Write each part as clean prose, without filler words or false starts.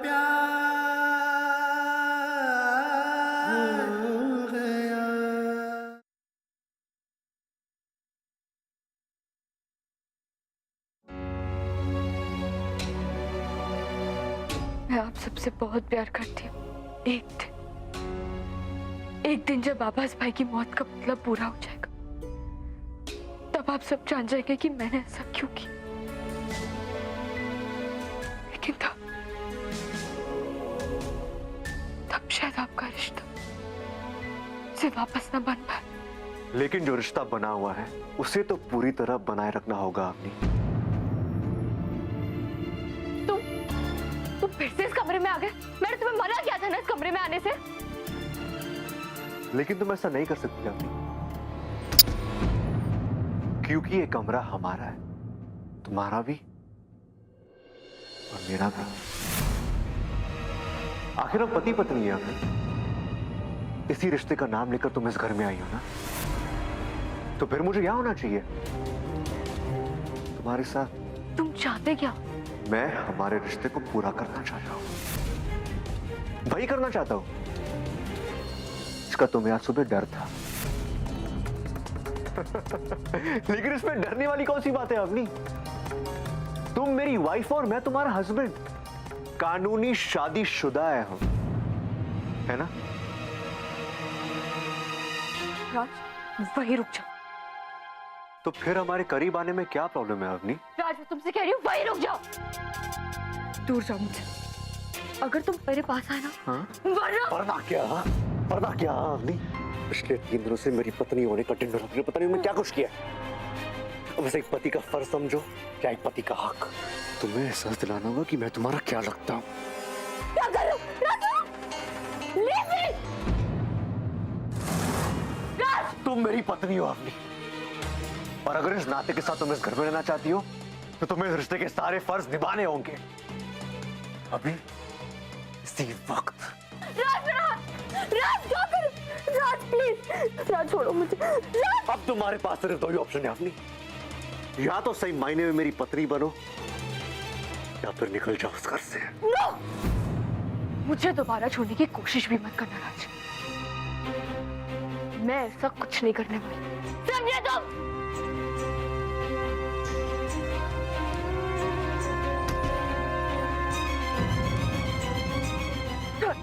प्यार हो गया। मैं आप सबसे बहुत प्यार करती हूँ। एक दिन जब आबाज भाई की मौत का मतलब पूरा हो जाएगा, तब आप सब जान जाएंगे कि मैंने ऐसा क्यों किया। लेकिन तब शायद आपका रिश्ता से वापस न बन पाए। लेकिन जो रिश्ता बना हुआ है उसे तो पूरी तरह बनाए रखना होगा अपनी। तुम फिर से इस कमरे में आ गए? मैंने तुम्हें मना किया था ना इस कमरे में आने से। लेकिन तुम ऐसा नहीं कर सकती अपनी, क्योंकि ये कमरा हमारा है, तुम्हारा भी और मेरा भी। आखिर हम पति पत्नी हैं अपनी। इसी रिश्ते का नाम लेकर तुम इस घर में आई हो ना, तो फिर मुझे यहां होना चाहिए तुम्हारे साथ। तुम चाहते क्या? मैं हमारे रिश्ते को पूरा करना चाहता हूं, वही करना चाहता हूं इसका तुम्हें आज सुबह डर था। लेकिन इसमें डरने वाली कौन सी बात है अवनी? तुम मेरी वाइफ और मैं तुम्हारा हस्बैंड, कानूनी शादीशुदा है हम, है ना? राज, वही रुक जाओ। तो फिर हमारे करीब आने में क्या प्रॉब्लम है अवनी? राज, मैं तुमसे कह रही हूँ वही रुक जाओ। दूर जाओ मुझसे। अगर तुम मेरे पास आए ना, हाँ? वरना क्या अवनी? पिछले 3 दिनों से मेरी पत्नी होने का टेंडर मुझे पता नहीं मैं क्या कुछ किया। अब वैसे एक पति का फर्ज समझो या एक पति का हक। तुम्हें एहसास दिलाना होगा कि मैं तुम्हारा क्या लगता हूँ। क्या कर रहे हो? Leave me! राज! तुम मेरी पत्नी हो अवनी, और अगर इस नाते के साथ तुम इस घर में रहना चाहती हो तो तुम्हें इस रिश्ते के सारे फर्ज निभाने होंगे अभी, इसी वक्त। राज, राज क्या कर? राज प्लीज, राज छोड़ो मुझे। राज! अब तुम्हारे पास सिर्फ 2 ही ऑप्शन है अपनी, या तो सही मायने में मेरी पत्नी बनो या फिर निकल जाओ इस घर से। नो! मुझे दोबारा छोड़ने की कोशिश भी मत करना राज। मैं ऐसा कुछ नहीं करने वाली, समझे तुम?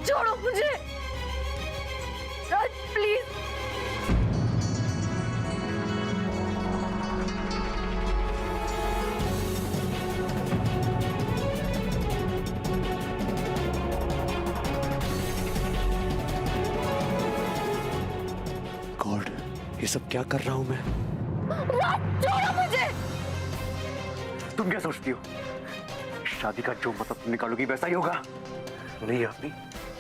छोड़ो मुझे राज प्लीज। गॉड, ये सब क्या कर रहा हूं मैं? राज छोड़ो मुझे। तुम क्या सोचती हो शादी का जो मतलब तुम निकालोगी वैसा ही होगा? नहीं अपनी,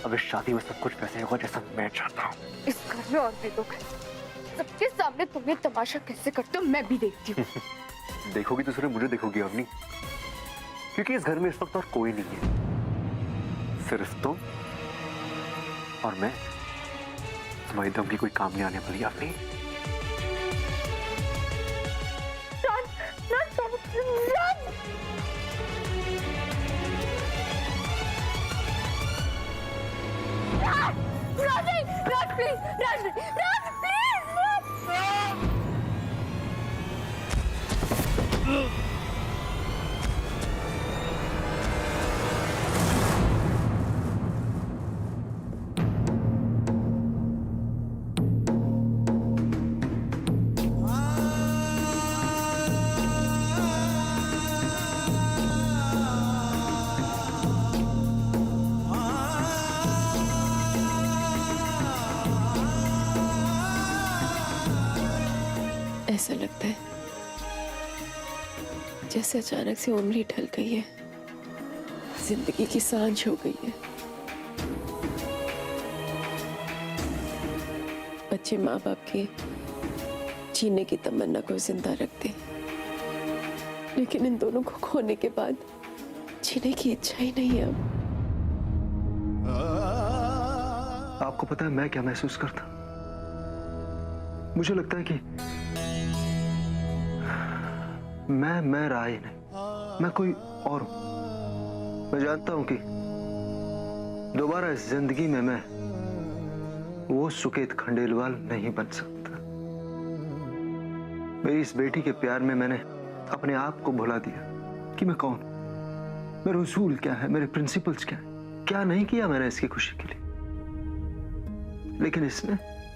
अब इस शादी में सब कुछ वैसे होगा जैसा मैं चाहता हूँ। इस घर में और भी लोग हैं, सबके सामने तुम्हें तमाशा कैसे करते हो मैं भी देखती हूँ। देखोगी तो सिर्फ मुझे देखोगी अवनी, क्योंकि इस घर में इस वक्त और कोई नहीं है, सिर्फ तुम और मैं। तुम्हारी दम की कोई काम नहीं आने वाली अवनी। राज प्लीज, राज प्लीज। ऐसा लगता है जैसे अचानक से उम्र ही ढल गई है, जिंदगी की सांझ हो गई है। बच्चे माँ बाप के जीने की तमन्ना को जिंदा रखते, लेकिन इन दोनों को खोने के बाद जीने की इच्छा ही नहीं है अब। आपको पता है मैं क्या महसूस करता? मुझे लगता है कि मैं रहा ही नहीं, मैं कोई और हूं। मैं जानता हूं कि दोबारा इस जिंदगी में मैं वो सुकेत खंडेलवाल नहीं बन सकता। मेरी इस बेटी के प्यार में मैंने अपने आप को भुला दिया कि मैं कौन, मेरे उसूल क्या है, मेरे प्रिंसिपल्स क्या है। क्या नहीं किया मैंने इसकी खुशी के लिए, लेकिन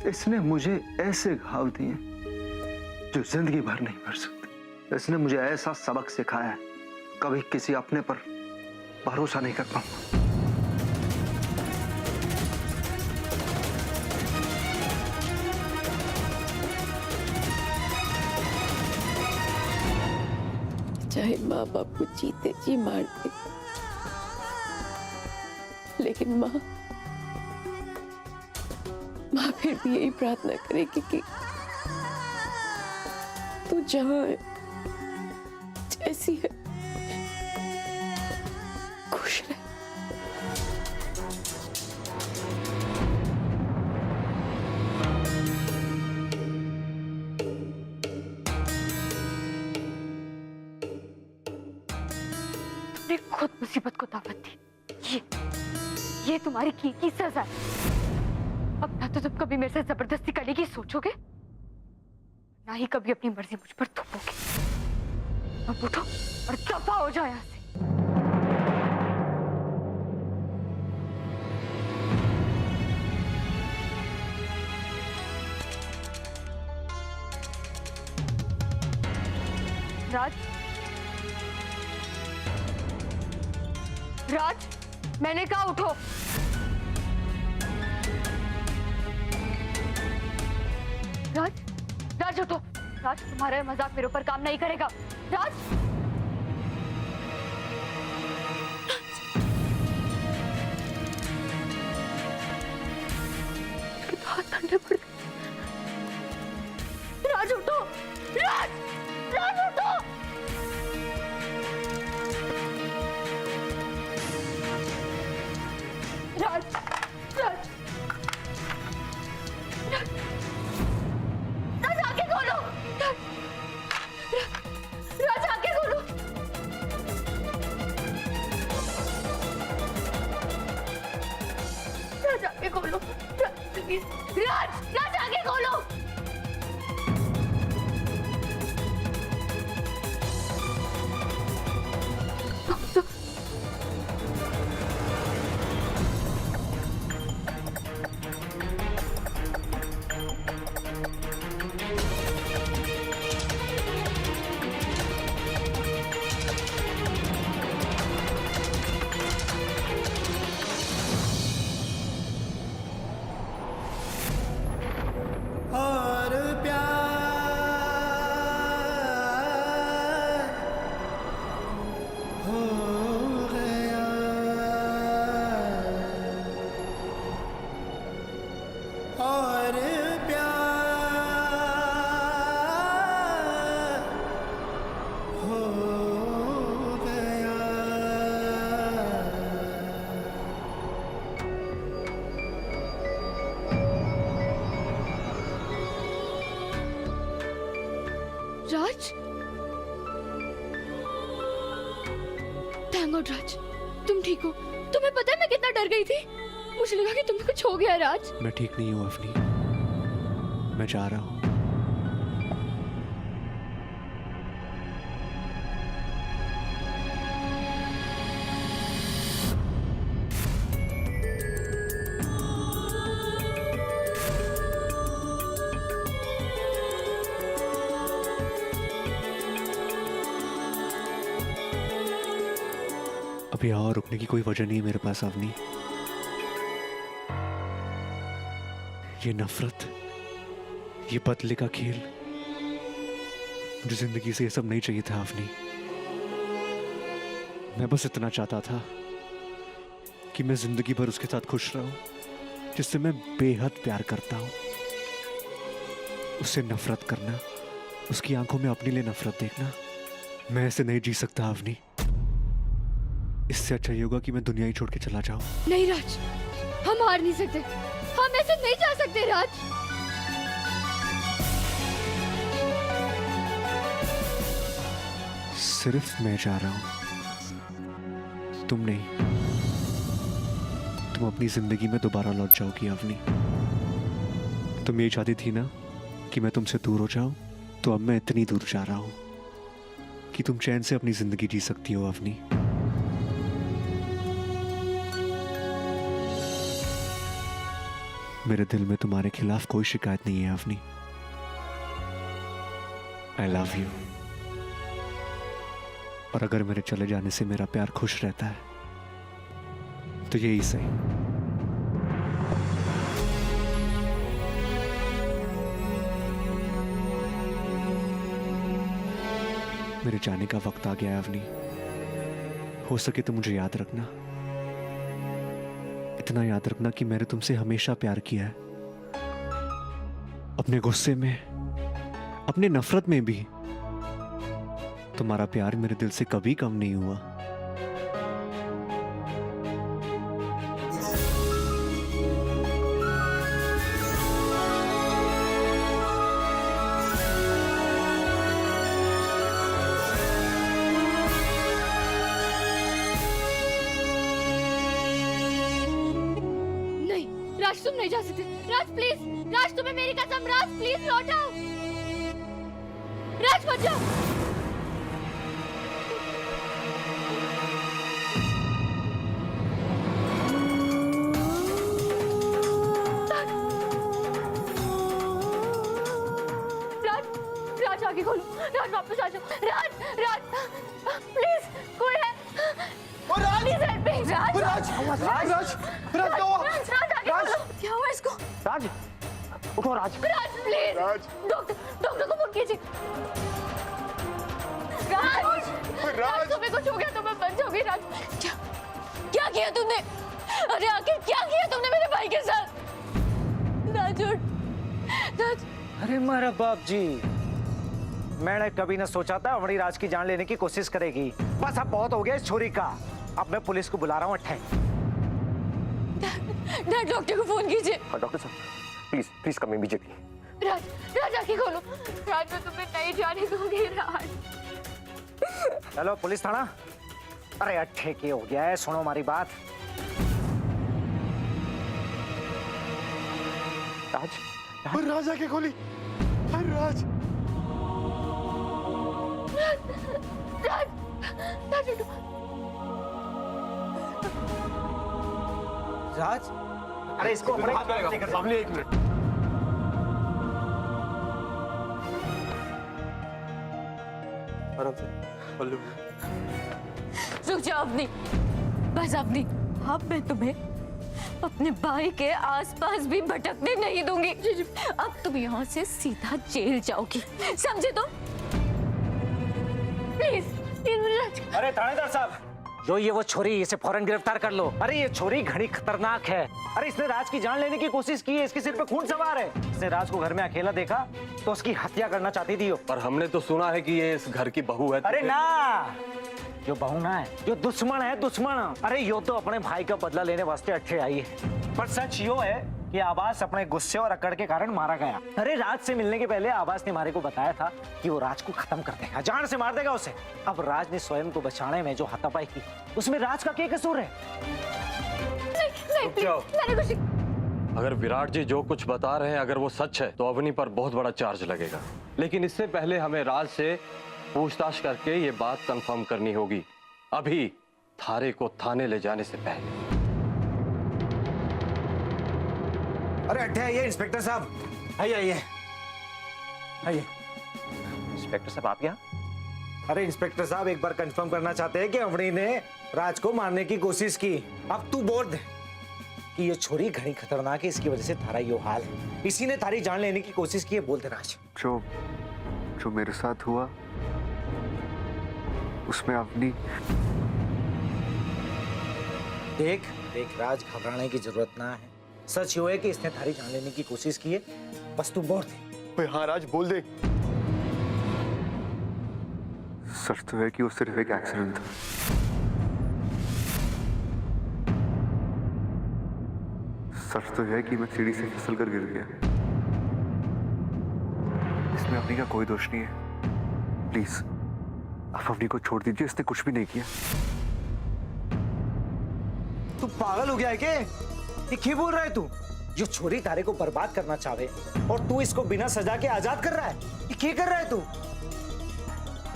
इसने मुझे ऐसे घाव दिए जो जिंदगी भर नहीं भर सकते। इसने मुझे ऐसा सबक सिखाया है, कभी किसी अपने पर भरोसा नहीं कर पाऊंगा। चाहे माँ बाप को जीते जी मार दे, लेकिन माँ फिर भी यही प्रार्थना करेगी कि तू जहां है, जैसी है, खुश रहे। तुमने खुद मुसीबत को दावत दी। ये तुम्हारी की सजा है। अब ना तो तुम कभी मेरे से जबरदस्ती करने की सोचोगे, ना ही कभी अपनी मर्जी मुझ पर थोपोगे। अब उठो और दफा हो जाओ यहाँ से। राज, मैंने कहा उठो। राज उठो। राज, तुम्हारा मजाक मेरे ऊपर काम नहीं करेगा। राज, हाथ ठंडे पड़ गए। राज उठो। राज उठो। राज आंखें खोलो। राज आंखें खोलो। राज आंखें खोलो। राज आंखें खोलो। और प्यार हो गया, और प्यार हो गया। राज, थैंक गॉड राज, तुम ठीक हो। तुम्हें पता है मैं कितना डर गई थी। मुझे लगा कि तुम्हें कुछ हो गया। राज, मैं ठीक नहीं हूँ अवनी, मैं जा रहा हूँ। अब यहाँ और रुकने की कोई वजह नहीं है मेरे पास अवनी। ये नफरत, ये बदले का खेल, मुझे जिंदगी से ये सब नहीं चाहिए था अवनी। मैं बस इतना चाहता था कि मैं जिंदगी भर उसके साथ खुश रहूं जिससे मैं बेहद प्यार करता हूं। उससे नफरत करना, उसकी आंखों में अपने लिए नफरत देखना, मैं ऐसे नहीं जी सकता अवनी। इससे अच्छा ये होगा कि मैं दुनिया ही छोड़ के चला जाऊं। नहीं राज, हम हार नहीं सकते। हम ऐसे नहीं जा सकते राज। सिर्फ मैं जा रहा हूं, तुम नहीं। तुम अपनी जिंदगी में दोबारा लौट जाओगी अवनी। तुम ये चाहती थी ना कि मैं तुमसे दूर हो जाऊं, तो अब मैं इतनी दूर जा रहा हूं कि तुम चैन से अपनी जिंदगी जी सकती हो अवनी। मेरे दिल में तुम्हारे खिलाफ कोई शिकायत नहीं है अवनी। I love you. और अगर मेरे चले जाने से मेरा प्यार खुश रहता है तो यही सही। मेरे जाने का वक्त आ गया है अवनी। हो सके तो मुझे याद रखना, इतना याद रखना कि मैंने तुमसे हमेशा प्यार किया है, अपने गुस्से में, अपने नफरत में भी। तुम्हारा प्यार मेरे दिल से कभी कम नहीं हुआ। राज तुम नहीं जा सकते। राज प्लीज, राज तुम्हें मेरी कसम, राज प्लीज लौट आओ। राज मत जाओ। राज, राज आगे खोलो। राज वापस आ जाओ। राज, राज प्लीज, कोई है? राज! Please help me. राज, राज! राज! राज क्या हुआ? राज आगे खोलो। क्या हुआ इसको? राज, उठो राज। राज प्लीज। राज! डॉक्टर को फोन कीजिए। राज, तुम्हें कुछ हो गया तो मैं बच जाऊंगी। राज, क्या किया तुमने? अरे आखिर क्या किया तुमने मेरे भाई के साथ? राज उठ। राज, अरे मारा बाप जी, मैंने कभी ना सोचा था अवनी राज की जान लेने की कोशिश करेगी। बस अब बहुत हो गया इस छोरी का। अब मैं पुलिस को बुला रहा हूँ। डॉक्टर को फोन कीजिए। डॉक्टर साहब प्लीज प्लीज कम इमीडिएटली। राज, राज आगे खोलो। राज मैं तुम्हें नहीं जाने दूंगी। राज, चलो पुलिस थाना। अरे अट्ठे के हो गया है, सुनो हमारी बात। राज, राज आके खोली। राज! राज, राज उठो। राज, अरे इसको अपने सामने एक मिनट। आराम से पल्लू। रुक जाओ अपनी, बस अपनी। अब मैं तुम्हें अपने भाई के आसपास भी भटकने नहीं दूंगी। अब तुम यहाँ से सीधा जेल जाओगी, समझे तुम? प्लीज, प्लीज मुझे राज। अरे थानेदार साहब, जो ये वो छोरी, इसे फौरन गिरफ्तार कर लो। अरे ये छोरी घड़ी खतरनाक है। अरे इसने राज की जान लेने की कोशिश की है, इसके सिर पे खून सवार है। इसने राज को घर में अकेला देखा तो उसकी हत्या करना चाहती थी। पर हमने तो सुना है कि ये इस घर की बहू है। अरे ना, जो बहू ना है, जो दुश्मन है, दुश्मन। अरे यो तो अपने भाई का बदला लेने वास्ते अट्ठे आई है। पर सच यो है कि आवाज अपने गुस्से और अकड़ के कारण मारा गया। अरे राज से मिलने के पहले आवाज ने मारे को बताया था कि वो राज को खत्म कर देगा, जान से मार देगा उसे। अब राज ने स्वयं को बचाने में जो हाथापाई की, उसमें राज का क्या कसूर है? नहीं, प्लीज, मैंने कुछ अगर विराट जी जो कुछ बता रहे हैं अगर वो सच है तो अवनी पर बहुत बड़ा चार्ज लगेगा। लेकिन इससे पहले हमें राज से पूछताछ करके ये बात कंफर्म करनी होगी, अभी थारे को थाने ले जाने से पहले। अरे अट्ठे आइए इंस्पेक्टर साहब, आइए आइए आइए। इंस्पेक्टर साहब आप यहाँ? अरे इंस्पेक्टर साहब, एक बार कंफर्म करना चाहते हैं कि अवनी ने राज को मारने की कोशिश की। अब तू बोल दे कि ये छोरी घड़ी खतरनाक है, इसकी वजह से थारा यो हाल है। इसी ने थारी जान लेने की कोशिश की है। बोल दे राज। जो मेरे साथ हुआ उसमें अवनी। देख देख राज, घबराने की जरूरत ना है। सच यो है कि इसने थारी जान लेने की कोशिश की है। बस तू बोल दे। हाँ राज बोल दे। सच तो है कि वो सिर्फ एक एक्सीडेंट था। सच तो है कि मैं सीढ़ी से फिसल कर गिर गया। इसमें अवनी का कोई दोष नहीं है। प्लीज आप अवनी को छोड़ दीजिए, इसने कुछ भी नहीं किया। तू पागल हो गया है क्या? ये क्या बोल रहा है तू? जो छोरी तारे को बर्बाद करना चाहे और तू इसको बिना सजा के आजाद कर रहा है, ये क्या कर रहा है तू?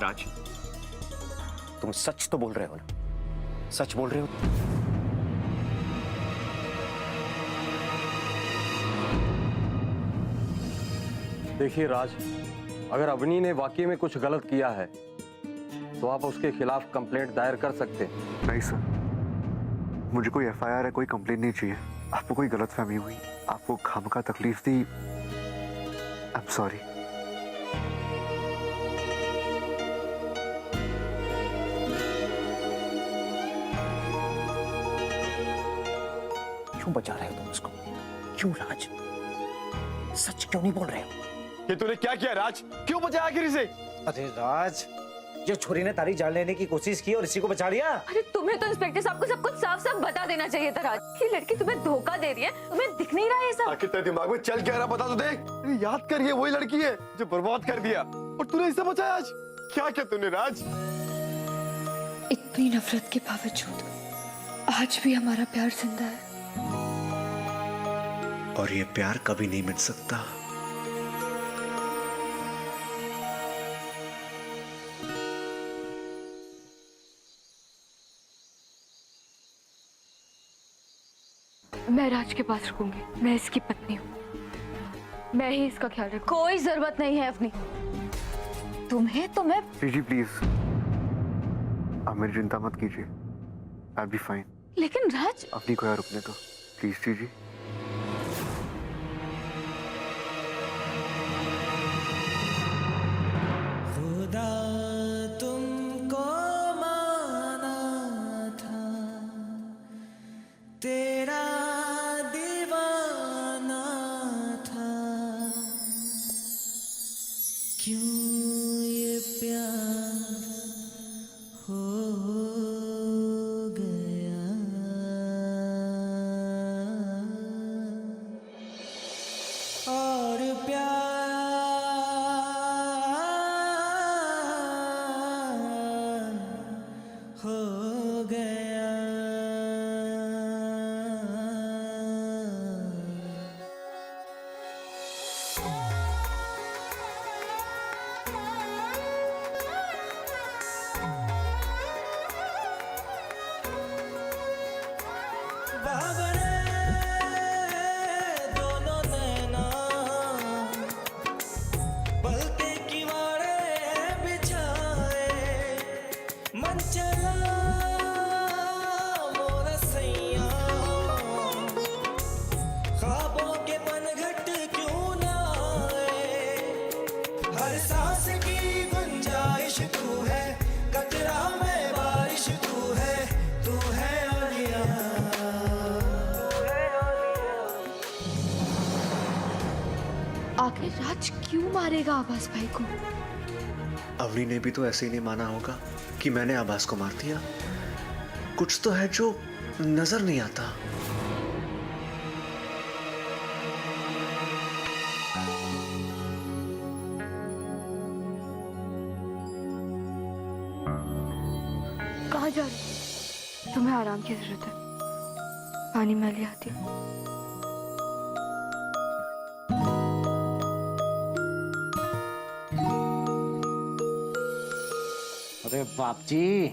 राज, तुम सच तो बोल रहे हो ना? सच बोल रहे हो? देखिए राज, अगर अवनी ने वाकई में कुछ गलत किया है तो आप उसके खिलाफ कंप्लेंट दायर कर सकते हैं। नहीं सर, मुझे कोई एफआईआर है, कोई कंप्लेंट नहीं चाहिए। आपको कोई गलतफहमी हुई, आपको खामखा तकलीफ दी, आई एम सॉरी। क्यों बचा रहे हो तुम उसको? क्यों राज? सच क्यों नहीं बोल रहे हो? ये तूने क्या किया राज? क्यों बचाया आखिर इसे? अरे राज, जो छोरी ने तारी जान लेने की कोशिश की और इसी को बचा लिया। अरे तुम्हें तो इंस्पेक्टर साहब को सब कुछ साफ साफ बता देना चाहिए था राज। ये लड़की तुम्हें धोखा दे रही है, तुम्हें दिख नहीं रहा है सब? आखिर तेरे दिमाग में चल क्या रहा बता तो दे। अरे याद कर, ये वही लड़की है जो बर्बाद कर दिया और तूने इसे बचाया आज। क्या किया तूने राज? इतनी नफरत के बावजूद आज भी हमारा प्यार जिंदा है। और ये प्यार कभी नहीं मिट सकता। मैं राज के पास रुकूंगी, मैं इसकी पत्नी हूँ, मैं ही इसका ख्याल रखूंगी। कोई जरूरत नहीं है अपनी तुम्हें, तो मैं। जी प्लीज, आप मेरी चिंता मत कीजिए, आई बी फाइन। लेकिन राज, अपनी को यहाँ रुकने दो प्लीज। जी खुदा तुमको माना था, तेरा दीवाना था, क्यों ये प्यार हो गया। और प्यार हो गया। बाबरे दोनों नैना पलके किवाड़े बिछाए, मन चला मोर सैया, ख्वाबों के पनघट क्यों ना आए। हर सांस की गुंजाइश तू है, कचरा में बारिश तू है, तू है आलिया। आखिर राज क्यों मारेगा आवाज भाई को? अवनी ने भी तो ऐसे ही नहीं माना होगा कि मैंने आभास को मार दिया। कुछ तो है जो नजर नहीं आता। कहाँ जा रही हो? तुम्हें आराम की जरूरत है, पानी मैं ले आती हूँ। अरे बाप जी,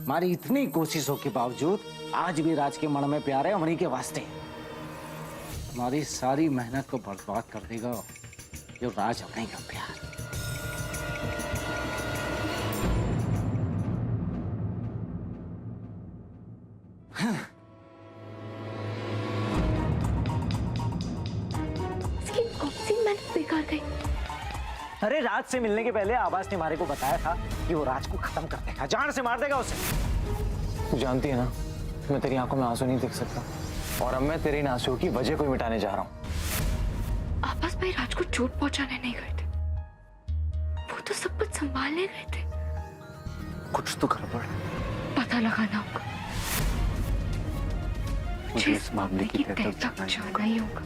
हमारी इतनी कोशिशों के बावजूद आज भी राज के मन में प्यार है अमनी के वास्ते। हमारी सारी मेहनत को बर्बाद कर देगा जो राज अमनी का प्यार। इसकी कौन सी मेहनत बेकार गई? अरे राज से मिलने के पहले आवाज ने हमारे को बताया था कि वो राज को खत्म कर देगा, जान से मार देगा उसे। तू जानती है ना, मैं तेरी आंखों में आंसू नहीं देख सकता, और अब मैं तेरे इन आंसुओं की वजह को ही मिटाने जा रहा हूँ। आवाज भाई राज को चोट पहुंचाने नहीं गए थे, वो तो सब कुछ संभालने गए थे। कुछ तो गड़बड़ है। पता लगाना होगा, मुझे इस मामले की तह तक जाना ही होगा।